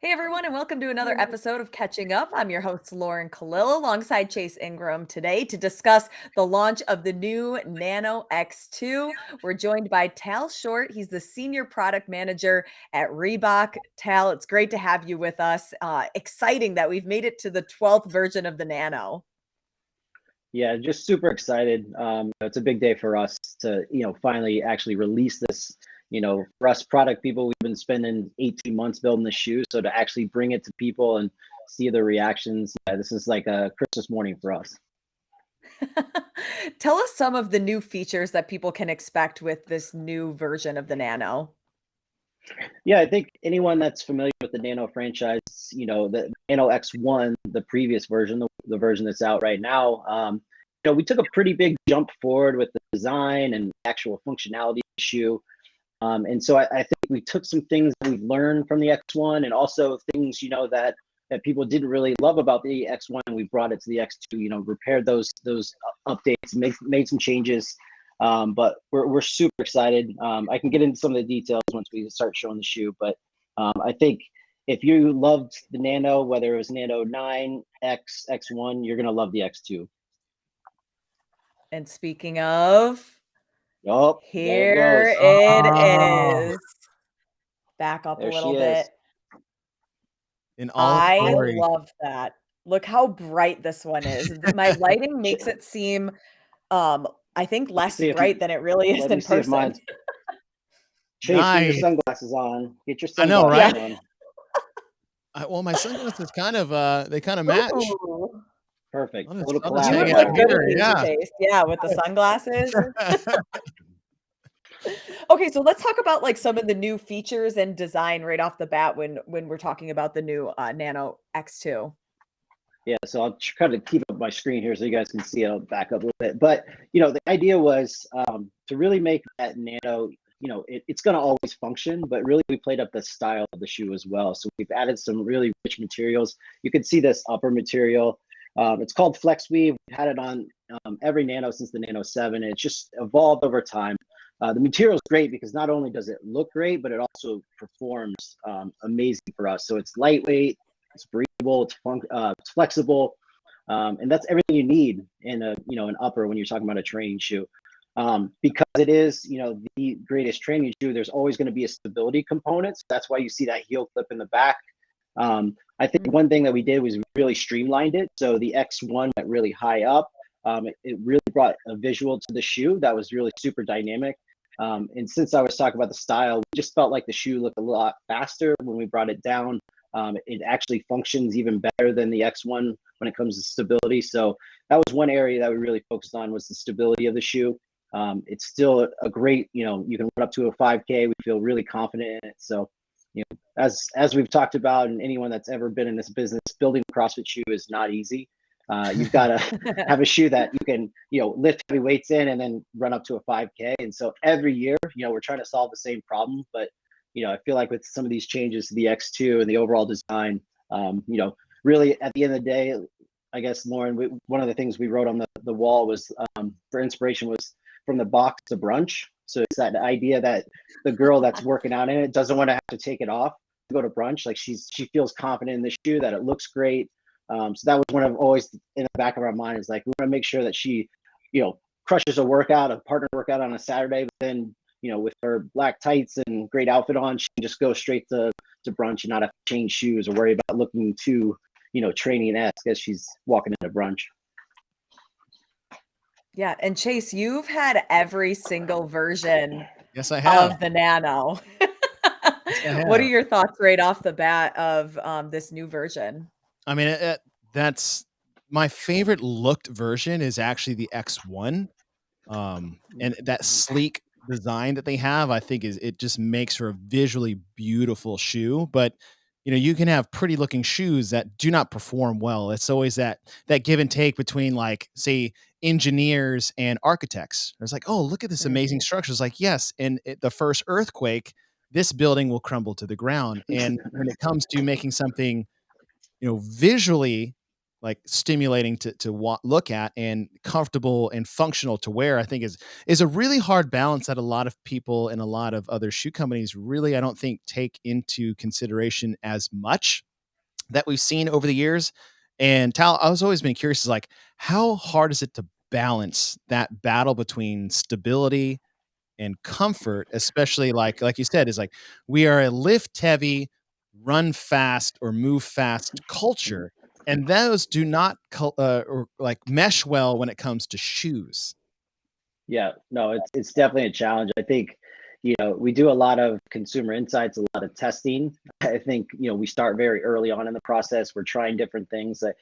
Hey everyone, and welcome to another episode of Catching Up. I'm your host, Lauren Kalil, alongside Chase Ingraham today to discuss the launch of the new Nano X2. We're joined by Tal Short. He's the Senior Product Manager at Reebok. Tal, it's great to have you with us. Exciting that we've made it to the 12th version of the Nano. Yeah, just super excited. It's a big day for us to, finally actually release this. For us product people, we've been spending 18 months building the shoe. So to actually bring it to people and see the reactions, this is like a Christmas morning for us. Tell us some of the new features that people can expect with this new version of the Nano. Yeah, I think anyone that's familiar with the Nano franchise, the Nano X1, the previous version, the version that's out right now, we took a pretty big jump forward with the design and actual functionality of the shoe. And so I think we took some things that we've learned from the X1 and also things, that people didn't really love about the X1, and we brought it to the X2, repaired those updates, made some changes. But we're super excited. I can get into some of the details once we start showing the shoe, but I think if you loved the Nano, whether it was Nano 9, X, X1, you're gonna love the X2. And speaking of, Oh, there it here goes. it is. Back up a There she little is. bit. In all its I glory. love that. Look how bright this one is. My lighting makes it seem, I think less see if- bright than it really is Let me in see if person. mine's. Chase, get your Nice. sunglasses on. Get your I know, sunglasses right? on. Well, my sunglasses kind of they kind of match. Ooh. Perfect. I'll A just, little I'll just You collab would hang on out look that good one. with here. these, Yeah. Chase. Yeah, with the sunglasses. Okay, so let's talk about like some of the new features and design right off the bat when we're talking about the new Nano X2. Yeah, so I'll try to keep up my screen here so you guys can see. I'll back up a little bit. But, the idea was to really make that Nano, it's going to always function, but really we played up the style of the shoe as well. So we've added some really rich materials. You can see this upper material. It's called Flex Weave. We've had it on every Nano since the Nano 7. And it's just evolved over time. The material is great because not only does it look great, but it also performs amazing for us. So it's lightweight, it's breathable, it's flexible, and that's everything you need in an upper when you're talking about a training shoe. Because it is the greatest training shoe, there's always going to be a stability component. So that's why you see that heel clip in the back. I think one thing that we did was really streamlined it. So the X1 went really high up. It really brought a visual to the shoe that was really super dynamic. And since I was talking about the style, we just felt like the shoe looked a lot faster when we brought it down. It actually functions even better than the X1 when it comes to stability. So that was one area that we really focused on, was the stability of the shoe. It's still a great, you can run up to a 5K. We feel really confident in it. So, as we've talked about, and anyone that's ever been in this business, building a CrossFit shoe is not easy. You've got to have a shoe that you can, lift heavy weights in and then run up to a 5K. And so every year, we're trying to solve the same problem. But, I feel like with some of these changes to the X2 and the overall design, really at the end of the day, I guess, Lauren, one of the things we wrote on the wall was for inspiration was from the box to brunch. So it's that idea that the girl that's working out in it doesn't want to have to take it off to go to brunch. Like she feels confident in the shoe, that it looks great. So that was one of always in the back of our mind, is like, we want to make sure that she, crushes a partner workout on a Saturday, but then, with her black tights and great outfit on, she can just go straight to brunch and not have to change shoes or worry about looking too, training-esque as she's walking into brunch. Yeah, and Chase, you've had every single version Yes, I have. of the Nano. Yes, I What are have. your thoughts right off the bat of this new version? I mean, that's my favorite looked version is actually the X1. And that sleek design that they have, I think it just makes for a visually beautiful shoe. But you can have pretty looking shoes that do not perform well. It's always that give and take between, like, say, engineers and architects. It's like, oh, look at this amazing structure. It's like, yes, and the first earthquake, this building will crumble to the ground. And when it comes to making something, visually like stimulating to look at, and comfortable and functional to wear, I think is a really hard balance that a lot of people and a lot of other shoe companies really, I don't think, take into consideration as much that we've seen over the years. And Tal, I was always been curious, is like, how hard is it to balance that battle between stability and comfort, especially like you said, is like, we are a lift heavy, run fast or move fast culture, and those do not or like mesh well when it comes to shoes. Yeah, no, it's definitely a challenge. I think, we do a lot of consumer insights, a lot of testing. I think, we start very early on in the process. We're trying different things. I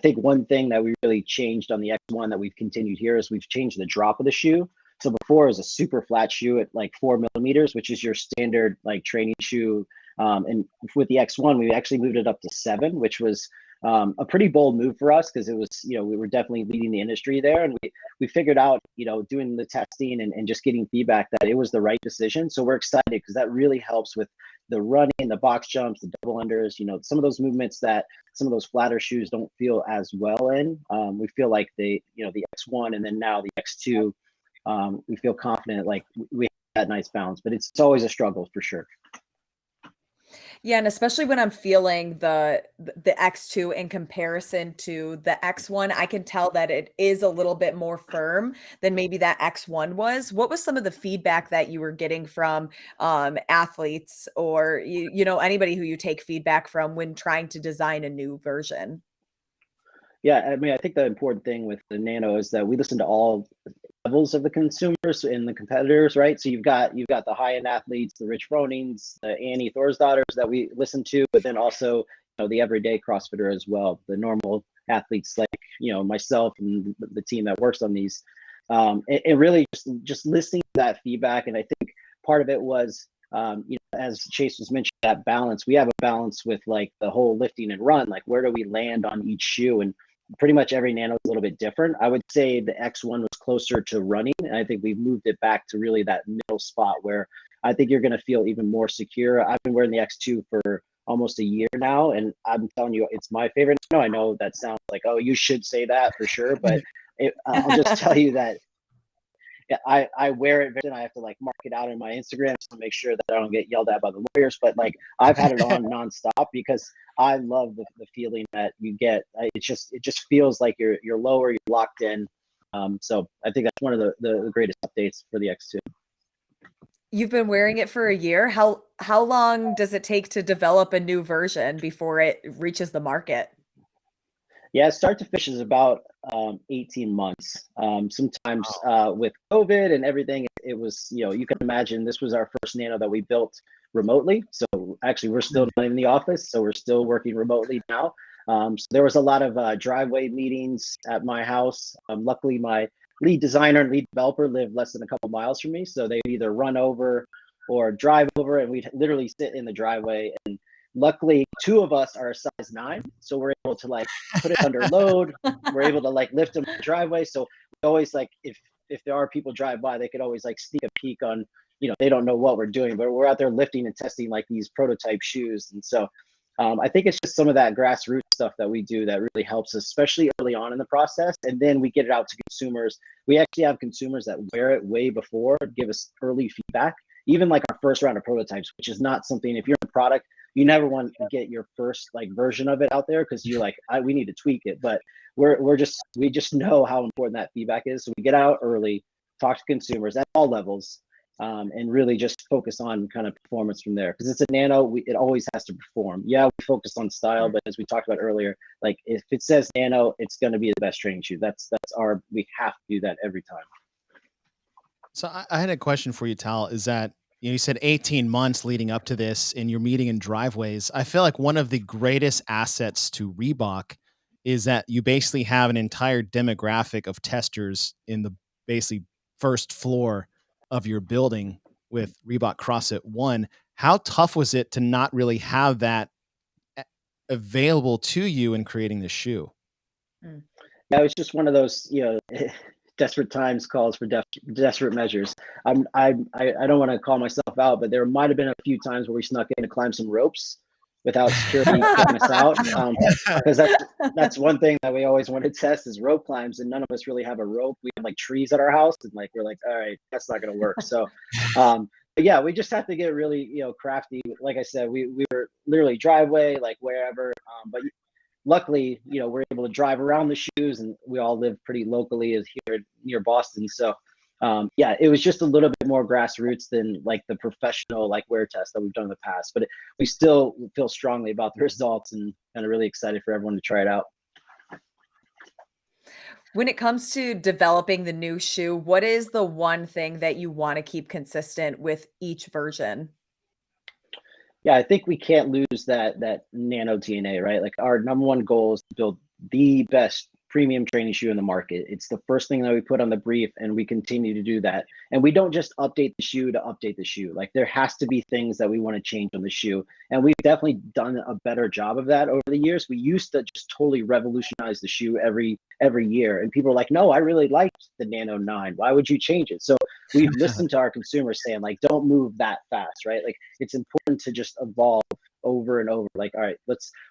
think one thing that we really changed on the X1 that we've continued here is we've changed the drop of the shoe. So before it was a super flat shoe at like 4 millimeters, which is your standard like training shoe. And with the X1, we actually moved it up to 7, which was a pretty bold move for us because it was, we were definitely leading the industry there. And we figured out, doing the testing and just getting feedback that it was the right decision. So we're excited because that really helps with the running, the box jumps, the double unders, some of those movements that some of those flatter shoes don't feel as well in. We feel like the X1 and then now the X2, we feel confident, like we have that nice balance, but it's always a struggle for sure. Yeah, and especially when I'm feeling the X2 in comparison to the X1, I can tell that it is a little bit more firm than maybe that X1 was. What was some of the feedback that you were getting from athletes or anybody who you take feedback from when trying to design a new version? Yeah, I mean, I think the important thing with the Nano is that we listen to all levels of the consumers and the competitors, right? So you've got the high-end athletes, the Rich Fronings, the Annie Thorsdaughters that we listen to, but then also the everyday CrossFitter as well, the normal athletes like myself and the team that works on these, and really just listening to that feedback. And I think part of it was as Chase was mentioning, that balance. We have a balance with like the whole lifting and run, like where do we land on each shoe, and pretty much every Nano is a little bit different. I would say the X1 was closer to running, and I think we've moved it back to really that middle spot where I think you're going to feel even more secure. I've been wearing the X2 for almost a year now, and I'm telling you, it's my favorite. I know that sounds like, oh, you should say that for sure, but I'll just tell you that I wear it and I have to like mark it out in my Instagram to make sure that I don't get yelled at by the lawyers. But like I've had it on nonstop because I love the feeling that you get. It just feels like you're lower, you're locked in. So I think that's one of the greatest updates for the X2. You've been wearing it for a year. How long does it take to develop a new version before it reaches the market? Yeah, start to finish is about 18 months. Sometimes with COVID and everything, it was, you can imagine this was our first Nano that we built remotely. So actually, we're still not in the office, so we're still working remotely now. So there was a lot of driveway meetings at my house. Luckily, my lead designer and lead developer lived less than a couple miles from me, so they either run over or drive over, and we'd literally sit in the driveway. And luckily, 2 of us are a size 9, so we're able to like put it under load. We're able to like lift them in the driveway. So we always like if there are people drive by, they could always like sneak a peek on. They don't know what we're doing, but we're out there lifting and testing like these prototype shoes. And so I think it's just some of that grassroots stuff that we do that really helps us, especially early on in the process. And then we get it out to consumers. We actually have consumers that wear it way before, give us early feedback, even like our first round of prototypes, which is not something, if you're in product, you never want to get your first like version of it out there because you're like, we need to tweak it. But we just know how important that feedback is. So we get out early, talk to consumers at all levels, and really just focus on kind of performance from there. Because it's a Nano, it always has to perform. Yeah, we focus on style, but as we talked about earlier, like if it says Nano, it's going to be the best training shoe. We have to do that every time. So I had a question for you, Tal. Is that you said 18 months leading up to this, and you're meeting in driveways. I feel like one of the greatest assets to Reebok is that you basically have an entire demographic of testers in the basically first floor of your building with Reebok CrossFit One. How tough was it to not really have that available to you in creating the shoe? Yeah, it was just one of those, desperate times calls for desperate measures. I don't want to call myself out, but there might have been a few times where we snuck in to climb some ropes without security kicking us out. Because that's one thing that we always want to test is rope climbs, and none of us really have a rope. We have like trees at our house, and like we're like, all right, that's not going to work. So, but yeah, we just have to get really crafty. Like I said, we were literally driveway, like wherever. But luckily, we're able to drive around the shoes, and we all live pretty locally as here near Boston. So yeah, it was just a little bit more grassroots than like the professional like wear test that we've done in the past, but we still feel strongly about the results and kind of really excited for everyone to try it out. When it comes to developing the new shoe, what is the one thing that you want to keep consistent with each version? Yeah, I think we can't lose that Nano DNA, right? Like our number one goal is to build the best premium training shoe in the market. It's the first thing that we put on the brief, and we continue to do that. And we don't just update the shoe to update the shoe. Like there has to be things that we want to change on the shoe, and we've definitely done a better job of that over the years. We used to just totally revolutionize the shoe every year, and people are like, "No, I really liked the Nano 9. Why would you change it?" So we've listened to our consumers saying like, "Don't move that fast," right? Like it's important to just evolve over and over. Like, all right,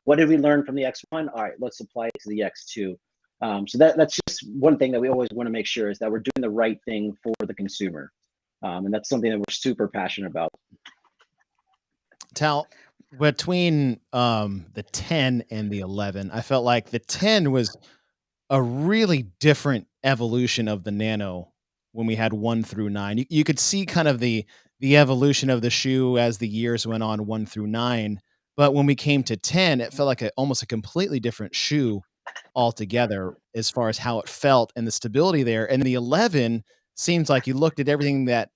what did we learn from the X1? All right, let's apply it to the X2. So that's just one thing that we always want to make sure is that we're doing the right thing for the consumer. And that's something that we're super passionate about. Tal, between the 10 and the 11, I felt like the 10 was a really different evolution of the Nano when we had 1 through 9. You could see kind of the evolution of the shoe as the years went on, 1 through 9. But when we came to 10, it felt like almost a completely different shoe altogether as far as how it felt and the stability there. And the 11 seems like you looked at everything that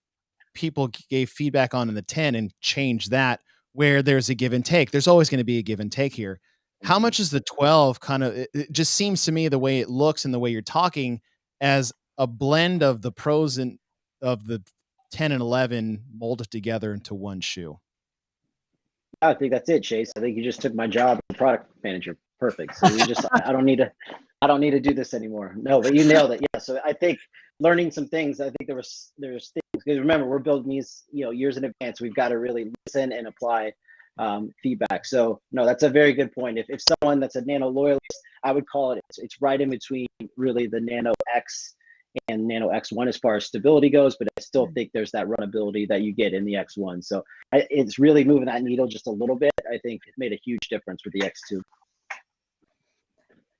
people gave feedback on in the 10 and changed that, where there's a give and take. There's always going to be a give and take here. How much is the 12 kind of, it just seems to me the way it looks and the way you're talking as a blend of the pros and of the 10 and 11 molded together into one shoe? I think that's it, Chase. I think you just took my job as product manager. Perfect. So you just, I don't need to do this anymore. No, but you nailed it. Yeah. So I think learning some things, I think there's things, because remember, we're building these, years in advance. We've got to really listen and apply feedback. So no, that's a very good point. If someone that's a Nano loyalist, I would call it's right in between really the Nano X and Nano X1 as far as stability goes, but I still think there's that runability that you get in the X1. So it's really moving that needle just a little bit. I think it made a huge difference with the X2.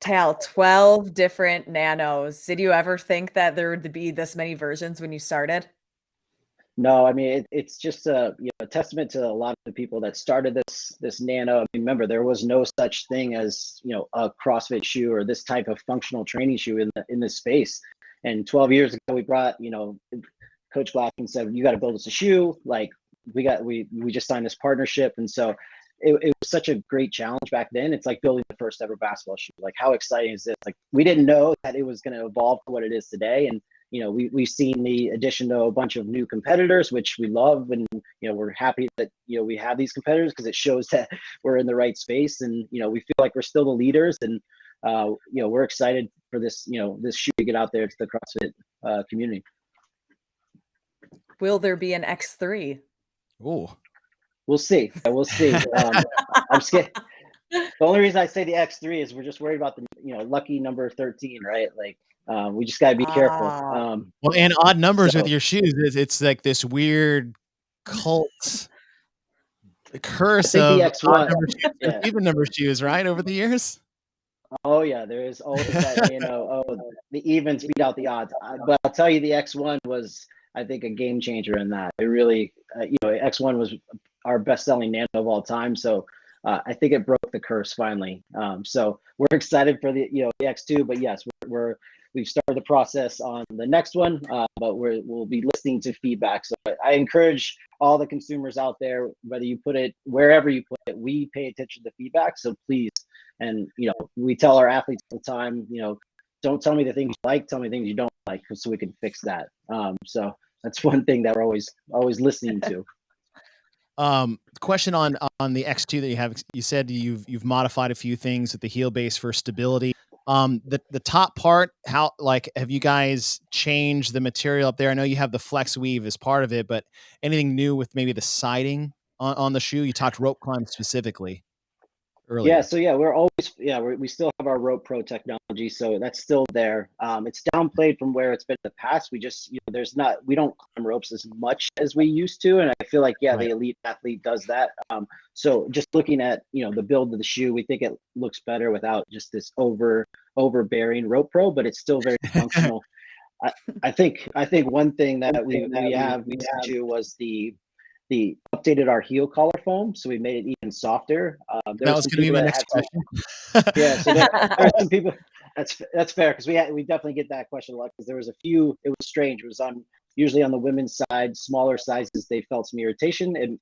Tal, 12 different nanos. Did you ever think that there would be this many versions when you started? No, I mean it's just a testament to a lot of the people that started this Nano. I mean, remember, there was no such thing as a CrossFit shoe or this type of functional training shoe in this space. And 12 years ago, we brought Coach Glassman said, "You got to build us a shoe." Like we just signed this partnership, and so it was such a great challenge back then. It's like building the first ever basketball shoe. Like how exciting is this? Like we didn't know that it was going to evolve to what it is today, and we've seen the addition to a bunch of new competitors, which we love, and we're happy that we have these competitors because it shows that we're in the right space, and we feel like we're still the leaders, and we're excited for this this shoe to get out there to the CrossFit community. Will there be an X3? Oh, we'll see. We'll see. I'm scared. The only reason I say the X3 is we're just worried about the lucky number 13, right? Like we just gotta be careful. Well, and odd numbers with your shoes it's like this weird cult curse of the X1, even number shoes, right? Over the years. Oh yeah, there is always that the evens beat out the odds. But I'll tell you, the X1 was, I think, a game changer in that. It really, X1 was our best-selling Nano of all time. So I think it broke the curse finally. So we're excited for the the X2. But yes, we've started the process on the next one. But we'll be listening to feedback. So I encourage all the consumers out there, whether you put it wherever you put it, we pay attention to feedback. So please. And we tell our athletes all the time, don't tell me the things you like, tell me the things you don't like, so we can fix that. So that's one thing that we're always listening to. Question on the X2 that you have. You said you've modified a few things with the heel base for stability. The top part, how have you guys changed the material up there? I know you have the flex weave as part of it, but anything new with maybe the siding on the shoe? You talked rope climb specifically. earlier. Yeah, so yeah, we're always we still have our Rope Pro technology, so that's still there. It's downplayed from where it's been in the past. We just we don't climb ropes as much as we used to, and I feel like Right. the elite athlete does that. So just looking at the build of the shoe, we think it looks better without just this overbearing Rope Pro, but it's still very functional. I think one thing that we have with the shoe was the updated our heel collar foam, so we made it even softer. There That were was some going to be people my that next had some, question. yeah. So there are some people. That's fair because we definitely get that question a lot because there was a few. It was strange. It was usually on the women's side, smaller sizes. They felt some irritation, and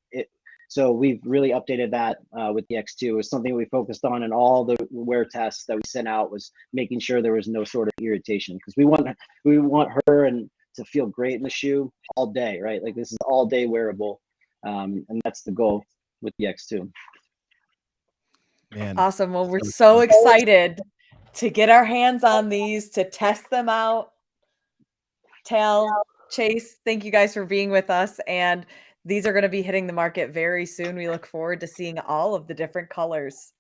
so we've really updated that with the X2. It was something we focused on in all the wear tests that we sent out, was making sure there was no sort of irritation, because we want her and to feel great in the shoe all day, right? Like, this is all day wearable, and that's the goal with the X2. Man, Awesome. Well, we're so so excited. excited to get our hands on these, to test them out. Tal, Chase, thank you guys for being with us. And these are going to be hitting the market very soon. We look forward to seeing all of the different colors.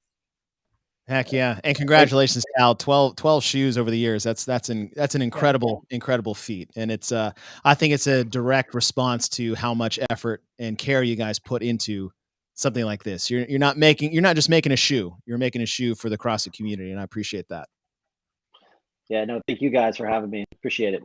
Heck yeah. And congratulations, Cal. 12 shoes over the years. That's an incredible feat. And it's I think it's a direct response to how much effort and care you guys put into something like this. You're not just making a shoe. You're making a shoe for the CrossFit community, and I appreciate that. Yeah, no, thank you guys for having me. Appreciate it.